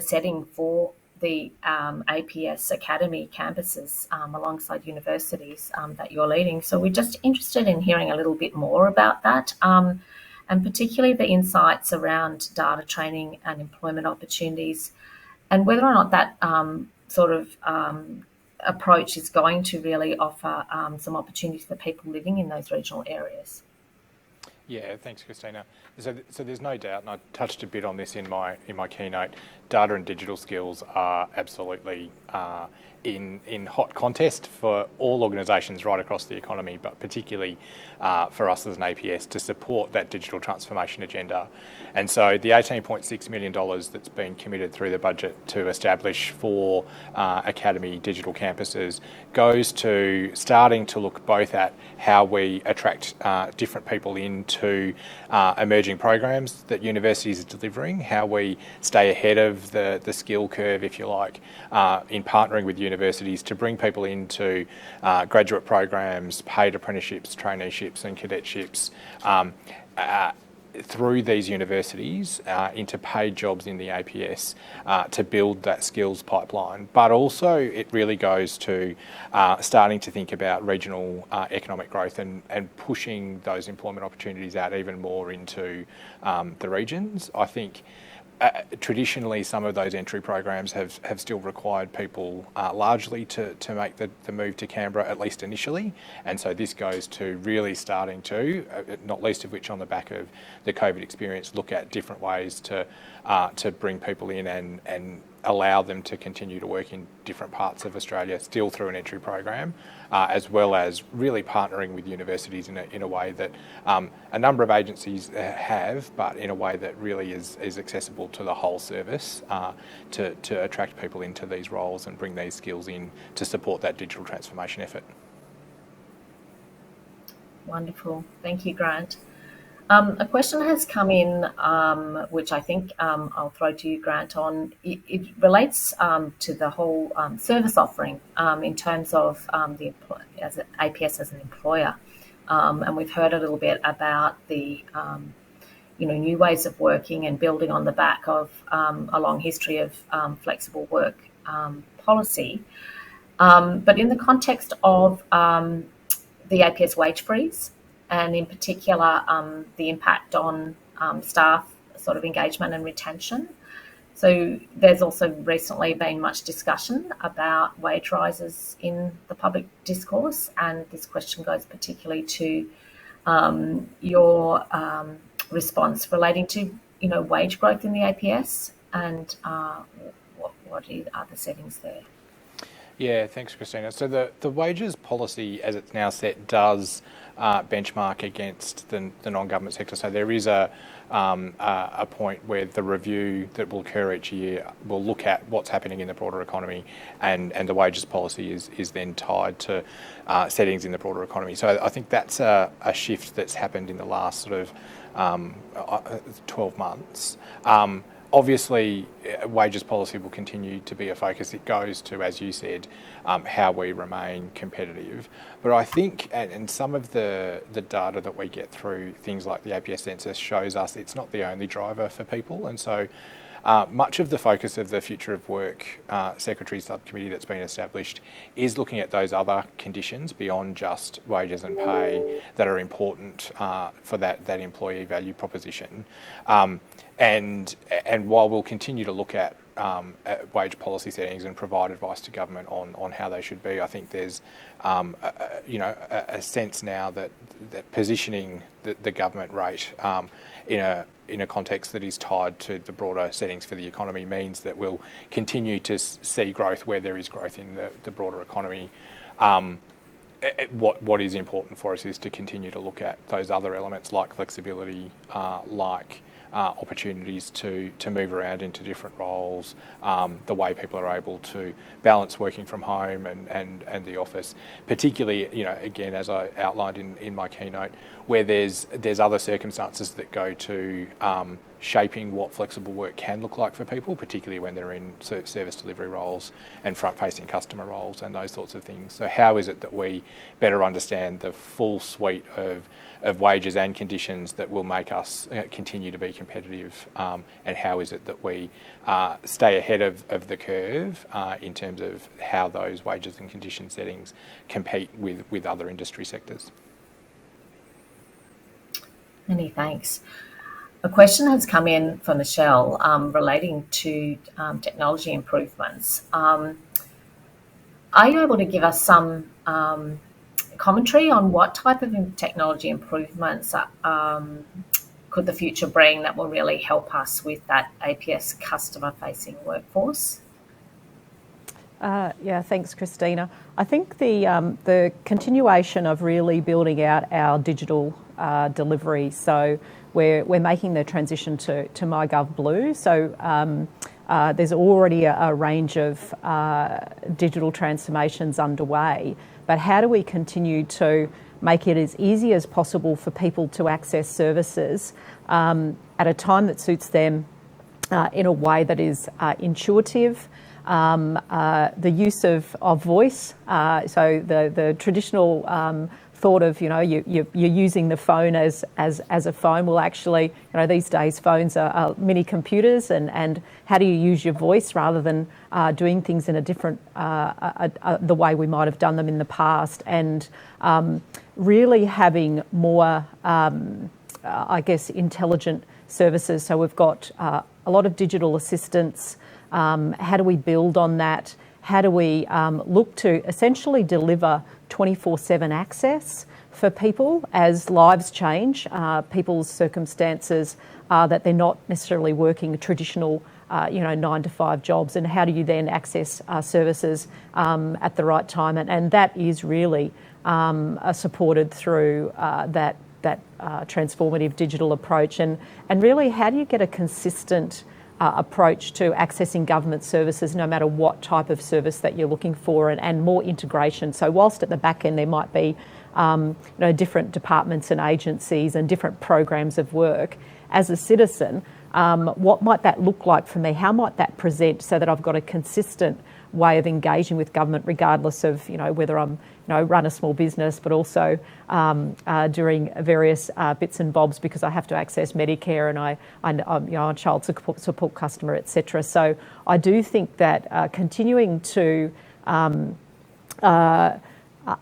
setting for the APS Academy campuses alongside universities that you're leading. So we're just interested in hearing a little bit more about that, and particularly the insights around data training and employment opportunities, and whether or not that sort of approach is going to really offer some opportunities for people living in those regional areas. Yeah, thanks, Christina. So there's no doubt, and I touched a bit on this in my keynote, data and digital skills are absolutely in hot contest for all organisations right across the economy, but particularly for us as an APS to support that digital transformation agenda. And so the $18.6 million that's been committed through the budget to establish for Academy digital campuses goes to starting to look both at how we attract different people into emerging programs that universities are delivering, how we stay ahead of the skill curve, if you like, in partnering with universities to bring people into graduate programs, paid apprenticeships, traineeships and cadetships through these universities into paid jobs in the APS to build that skills pipeline. But also it really goes to starting to think about regional economic growth and pushing those employment opportunities out even more into the regions. I think traditionally some of those entry programs have still required people largely to make the move to Canberra, at least initially. And so this goes to really starting to, not least of which on the back of the COVID experience, look at different ways to bring people in and allow them to continue to work in different parts of Australia, still through an entry program, as well as really partnering with universities in a way that a number of agencies have, but in a way that really is accessible to the whole service to attract people into these roles and bring these skills in to support that digital transformation effort. Wonderful. Thank you, Grant. A question has come in, which I think I'll throw to you, Grant, on. It relates to the whole service offering in terms of the APS as an employer. And we've heard a little bit about the new ways of working and building on the back of a long history of flexible work policy. But in the context of the APS wage freeze, and in particular the impact on staff sort of engagement and retention. So there's also recently been much discussion about wage rises in the public discourse, and this question goes particularly to your response relating to wage growth in the APS, and what are the settings there? Yeah, thanks, Christina. So the wages policy, as it's now set, does benchmark against the non-government sector. So there is a point where the review that will occur each year will look at what's happening in the broader economy, and the wages policy is then tied to settings in the broader economy. So I think that's a shift that's happened in the last sort of 12 months. Obviously, wages policy will continue to be a focus. It goes to, as you said, how we remain competitive. But I think, and some of the data that we get through things like the APS census shows us it's not the only driver for people. And so much of the focus of the Future of Work Secretary Subcommittee that's been established is looking at those other conditions beyond just wages and pay that are important for that employee value proposition. And while we'll continue to look at wage policy settings and provide advice to government on how they should be, I think there's a sense now that positioning the government rate in a context that is tied to the broader settings for the economy means that we'll continue to see growth where there is growth in the broader economy. What is important for us is to continue to look at those other elements like flexibility, like opportunities to move around into different roles, the way people are able to balance working from home and the office, particularly, again, as I outlined in my keynote, where there's other circumstances that go to shaping what flexible work can look like for people, particularly when they're in service delivery roles and front-facing customer roles and those sorts of things. So how is it that we better understand the full suite of wages and conditions that will make us continue to be competitive, and how is it that we stay ahead of the curve in terms of how those wages and condition settings compete with other industry sectors? Many thanks. A question has come in from Michelle relating to technology improvements. Are you able to give us some commentary on what type of technology improvements could the future bring that will really help us with that APS customer-facing workforce? Yeah, thanks, Christina. I think the continuation of really building out our digital delivery. So we're making the transition to MyGov Blue. So there's already a range of digital transformations underway. But how do we continue to make it as easy as possible for people to access services at a time that suits them in a way that is intuitive? The use of voice, so the traditional thought of you're using the phone as a phone. Well, actually, these days phones are mini computers, and how do you use your voice rather than doing things in a different the way we might have done them in the past, and really having more intelligent services. So we've got a lot of digital assistants. How do we build on that? How do we look to essentially deliver 24/7 access for people as lives change, people's circumstances that they're not necessarily working traditional 9-to-5 jobs, and how do you then access services at the right time? And that is really supported through that transformative digital approach. And really, how do you get a consistent approach to accessing government services, no matter what type of service that you're looking for, and more integration. So whilst at the back end there might be different departments and agencies and different programs of work, as a citizen, what might that look like for me? How might that present so that I've got a consistent way of engaging with government, regardless of whether I'm run a small business, but also doing various bits and bobs because I have to access Medicare and I'm a child support customer, etc. So I do think that continuing to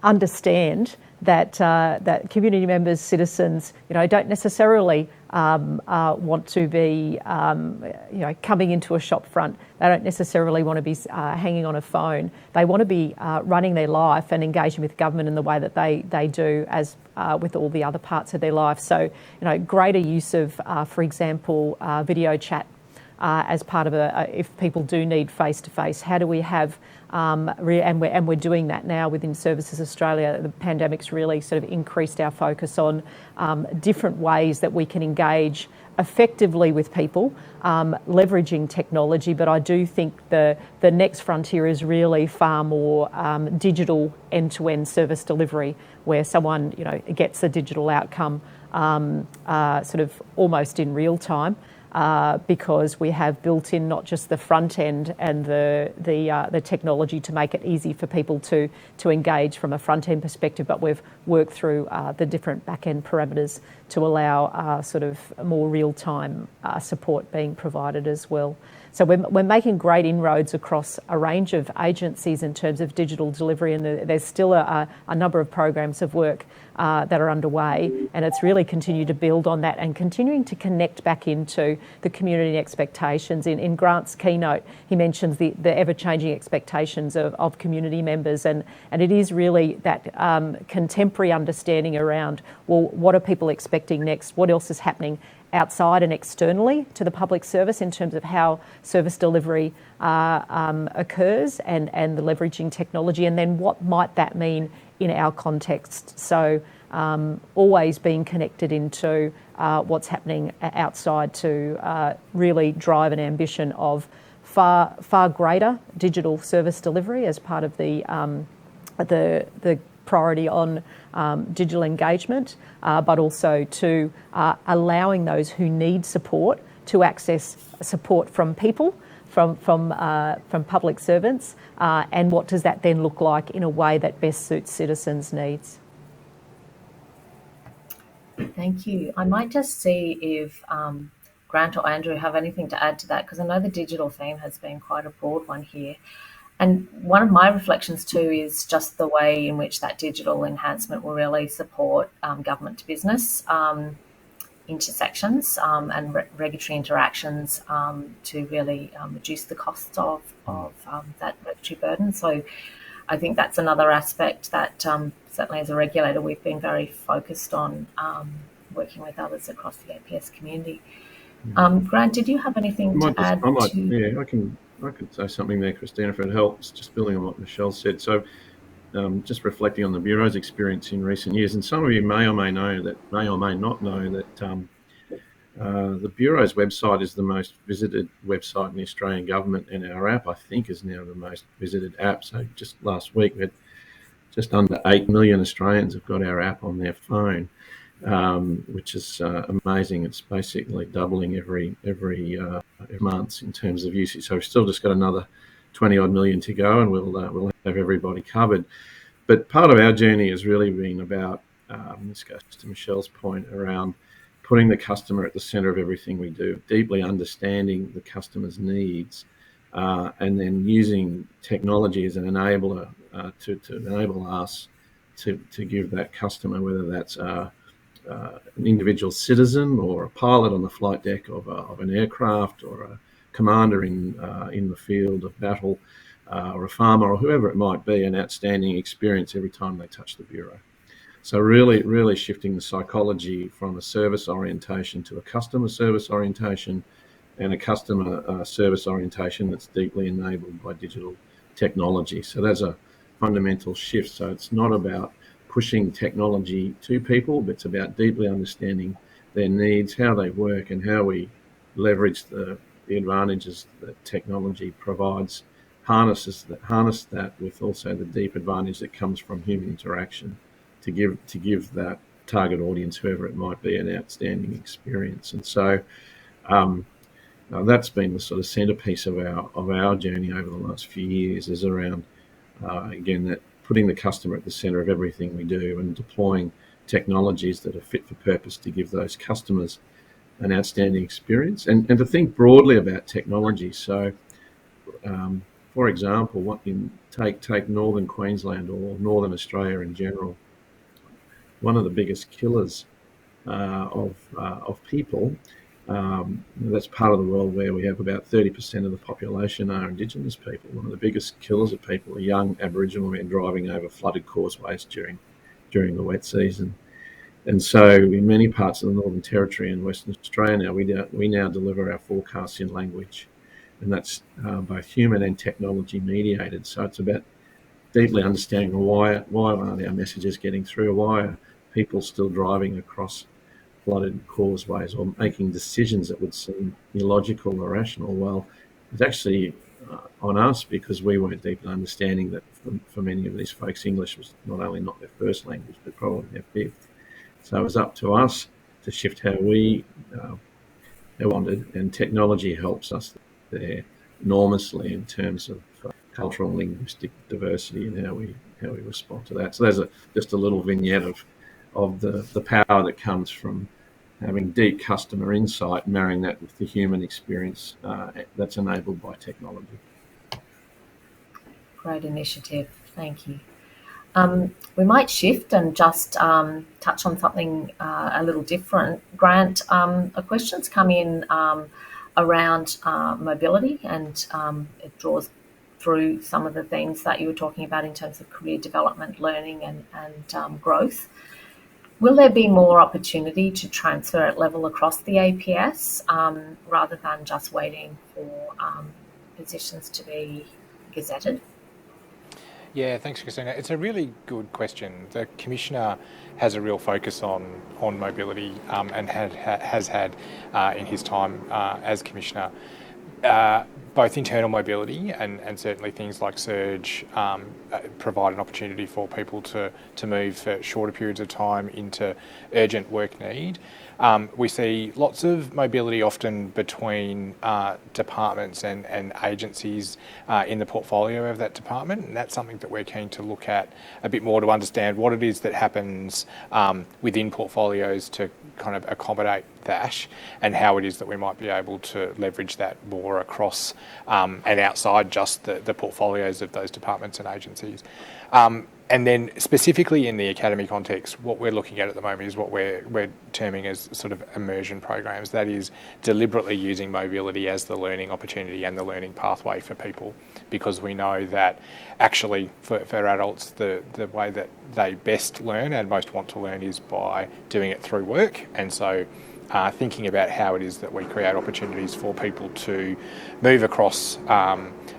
understand that community members, citizens, don't necessarily want to be, coming into a shop front. They don't necessarily want to be hanging on a phone. They want to be running their life and engaging with government in the way that they do, as with all the other parts of their life. So, greater use of, for example, video chat as part of if people do need face-to-face, how do we have, and we're doing that now within Services Australia. The pandemic's really sort of increased our focus on different ways that we can engage effectively with people, leveraging technology. But I do think the next frontier is really far more digital end-to-end service delivery, where someone gets a digital outcome sort of almost in real time. Because we have built in not just the front end and the technology to make it easy for people to engage from a front end perspective, but we've worked through the different back end parameters to allow sort of more real time support being provided as well. So we're making great inroads across a range of agencies in terms of digital delivery, and there's still a number of programs of work that are underway, and it's really continued to build on that and continuing to connect back into the community expectations. In Grant's keynote, he mentions the ever-changing expectations of community members, and it is really that contemporary understanding around, well, what are people expecting next? What else is happening outside and externally to the public service in terms of how service delivery occurs and the leveraging technology, and then what might that mean in our context. So always being connected into what's happening outside to really drive an ambition of far greater digital service delivery as part of the priority on digital engagement, but also to allowing those who need support to access support from people, from public servants, and what does that then look like in a way that best suits citizens' needs. Thank you. I might just see if Grant or Andrew have anything to add to that, because I know the digital theme has been quite a broad one here. And one of my reflections too is just the way in which that digital enhancement will really support government to business intersections and regulatory interactions to really reduce the costs of that regulatory burden. So I think that's another aspect that certainly as a regulator we've been very focused on working with others across the APS community. Grant, did you have anything to add? Yeah, I could say something there, Christina, if it helps, just building on what Michelle said. So just reflecting on the Bureau's experience in recent years, and some of you may or may not know that the Bureau's website is the most visited website in the Australian government, and our app, I think, is now the most visited app. So just last week, we had just under 8 million Australians have got our app on their phone, which is amazing. It's basically doubling every month in terms of usage. So we've still just got another 20 odd million to go, and we'll have everybody covered. But part of our journey has really been about, this goes to Michelle's point, around putting the customer at the centre of everything we do, deeply understanding the customer's needs, and then using technology as an enabler to enable us to give that customer, whether that's an individual citizen or a pilot on the flight deck of an aircraft, or a commander in the field of battle, or a farmer, or whoever it might be, an outstanding experience every time they touch the Bureau. So really shifting the psychology from a service orientation to a customer service orientation, and a customer service orientation that's deeply enabled by digital technology. So there's a fundamental shift. So it's not about pushing technology to people, but it's about deeply understanding their needs, how they work, and how we leverage the advantages that technology provides, harness that with also the deep advantage that comes from human interaction to give that target audience, whoever it might be, an outstanding experience. And so that's been the sort of centerpiece of our journey over the last few years, is around again, that putting the customer at the center of everything we do, and deploying technologies that are fit for purpose to give those customers an outstanding experience, and to think broadly about technology. So for example, what you take Northern Queensland or Northern Australia in general, one of the biggest killers of people, that's part of the world where we have about 30% of the population are Indigenous people. One of the biggest killers of people are young Aboriginal men driving over flooded causeways during the wet season. And so in many parts of the Northern Territory and Western Australia now, we now deliver our forecasts in language, and that's both human and technology mediated. So it's about deeply understanding why aren't our messages getting through, why are people still driving across flooded causeways or making decisions that would seem illogical or rational. Well, it's actually on us because we weren't deeply understanding that for many of these folks, English was not only not their first language, but probably their fifth. So it was up to us to shift how we wanted, and technology helps us there enormously in terms of cultural and linguistic diversity and how we respond to that. So there's just a little vignette of the power that comes from having deep customer insight, marrying that with the human experience that's enabled by technology. Great initiative, thank you. We might shift and just touch on something a little different. Grant, a question's come in around mobility, and it draws through some of the things that you were talking about in terms of career development, learning and growth. Will there be more opportunity to transfer at level across the APS rather than just waiting for positions to be gazetted? Yeah, thanks, Christina. It's a really good question. The Commissioner has a real focus on mobility and has had in his time as Commissioner. Both internal mobility and certainly things like surge provide an opportunity for people to move for shorter periods of time into urgent work need. We see lots of mobility often between departments and agencies in the portfolio of that department, and that's something that we're keen to look at a bit more to understand what it is that happens within portfolios to kind of accommodate that, and how it is that we might be able to leverage that more across and outside just the portfolios of those departments and agencies. And then specifically in the academy context, what we're looking at the moment is what we're terming as sort of immersion programs. That is deliberately using mobility as the learning opportunity and the learning pathway for people, because we know that actually for adults, the way that they best learn and most want to learn is by doing it through work. And so thinking about how it is that we create opportunities for people to move across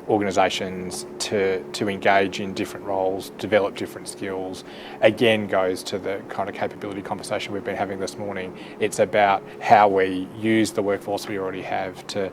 organisations to engage in different roles, develop different skills, again goes to the kind of capability conversation we've been having this morning. It's about how we use the workforce we already have to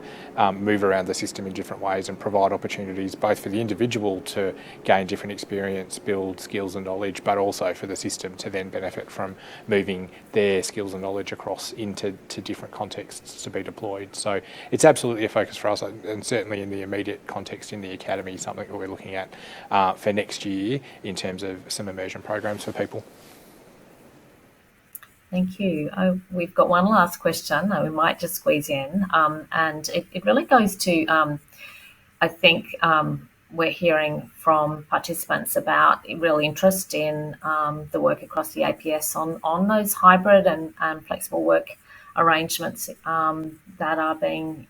move around the system in different ways and provide opportunities both for the individual to gain different experience, build skills and knowledge, but also for the system to then benefit from moving their skills and knowledge across into different contexts to be deployed. So it's absolutely a focus for us, and certainly in the immediate context in the academy, something that we're looking at for next year in terms of some immersion programs for people. Thank you. We've got one last question that we might just squeeze in, and it really goes to, I think we're hearing from participants about real interest in the work across the APS on those hybrid and flexible work arrangements that are being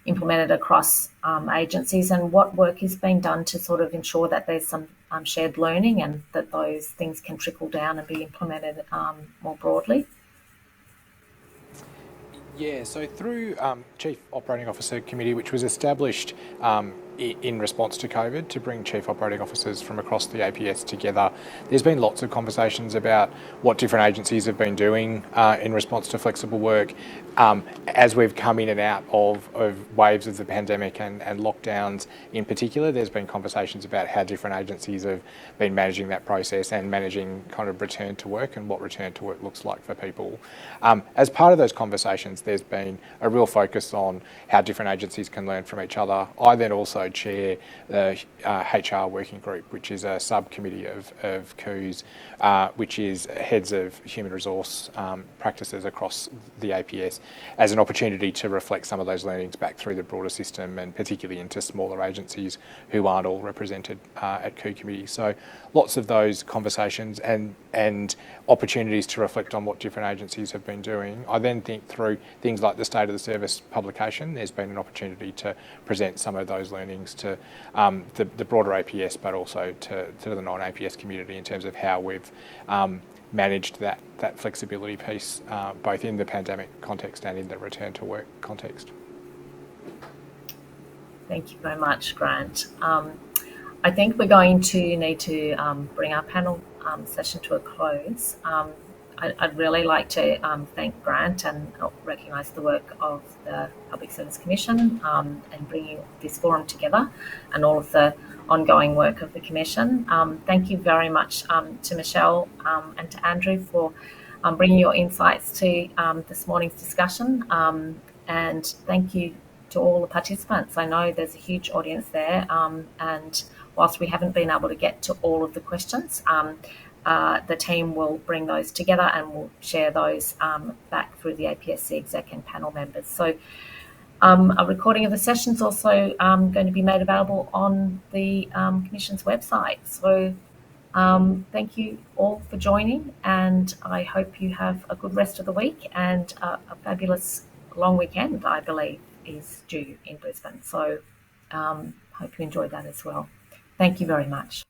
implemented across agencies, and what work is being done to sort of ensure that there's some shared learning and that those things can trickle down and be implemented more broadly. Yeah, so through Chief Operating Officer Committee, which was established in response to COVID to bring Chief Operating Officers from across the APS together, there's been lots of conversations about what different agencies have been doing in response to flexible work. As we've come in and out of waves of the pandemic and lockdowns in particular, there's been conversations about how different agencies have been managing that process and managing kind of return to work and what return to work looks like for people. As part of those conversations, there's been a real focus on how different agencies can learn from each other. I then also chair the HR working group, which is a subcommittee of COOs, which is heads of human resource practices across the APS, as an opportunity to reflect some of those learnings back through the broader system and particularly into smaller agencies who aren't all represented at COO committee. So lots of those conversations and opportunities to reflect on what different agencies have been doing. I then think through things like the State of the Service publication, there's been an opportunity to present some of those learnings to the broader APS, but also to the non-APS community in terms of how we've managed that flexibility piece, both in the pandemic context and in the return to work context. Thank you very much, Grant. I think we're going to need to bring our panel session to a close. I'd really like to thank Grant and recognise the work of the Public Service Commission and bringing this forum together and all of the ongoing work of the Commission. Thank you very much to Michelle and to Andrew for bringing your insights to this morning's discussion, and thank you to all the participants. I know there's a huge audience there, and whilst we haven't been able to get to all of the questions, the team will bring those together and we'll share those back through the APSC exec and panel members. So a recording of the session is also going to be made available on the Commission's website. So thank you all for joining, and I hope you have a good rest of the week and a fabulous long weekend, I believe, is due in Brisbane. So hope you enjoyed that as well. Thank you very much.